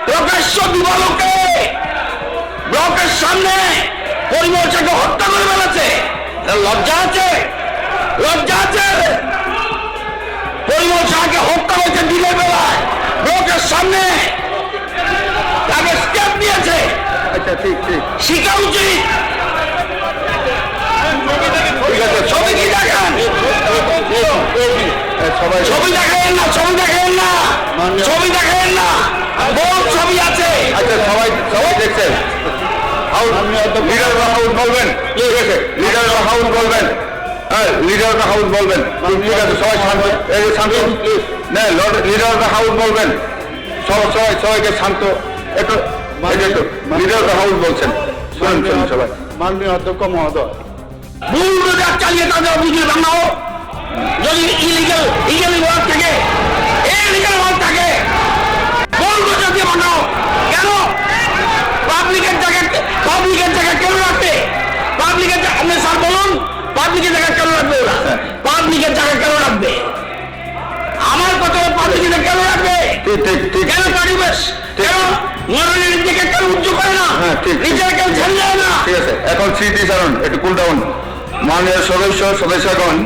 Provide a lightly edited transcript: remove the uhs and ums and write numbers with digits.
প্রকাশ্য দিবালোকে ব্লকের সামনে পরিমর্শাকে হত্যা করে ফেলেছে। লজ্জা আছে? লজ্জা আছে? পরিমর্শাকে হত্যা হয়েছে দিনের বেলায় ব্লকের সামনে, তাকে স্টেপ দিয়েছে। আচ্ছা, ঠিক ঠিক শিখা উচিত। ঠিক আছে। ছবি কি দেখেন? সবাই ছবি দেখেন না, ছবি দেখেন না, ছবি দেখেন না, বহু ছবি আছে। আচ্ছা, সবাই সবাই দেখছেন। লিডার হাউস বলবেন, ঠিক আছে, লিডার হাউস বলবেন, হ্যাঁ লিডার হাউস বলবেন, ঠিক আছে, সবাই শান্ত, এই যে শান্ত, না লিডার হাউস বলবেন, সবাইকে শান্ত, একটু লিডার হাউস বলছেন, শুনুন শুনুন সবাই। মাননীয় অধ্যক্ষ মহোদয়, ভুল রোজগার চালিয়ে তাদের বুঝলে বাংলাও যদি ইলিগাল ওয়ার্ক থাকে, ইলিগাল ওয়ার্ক থাকে, ভুল রোজগার দিয়ে বানাও। কেন পাবলিকের জায়গায় কেন রাখবে? পাবলিকের আপনি স্যার বলুন, পাবলিকের জায়গায় কেন রাখবে? ওরা পাবলিকের জায়গায় কেন রাখবে? আমার কথা পাবলিকের কেন রাখবে? ঠিক ঠিক ঠিক কেন পরিবেশ, কেন মরণের দিকে কেন উজ্জ্ব করে না? হ্যাঁ, ঠিক। নিজেরা কেউ ছেড়ে যায় না। ঠিক আছে, এখন স্মৃতি চারণ একটু কুল ডাউন। মাননীয় সদস্যগণ,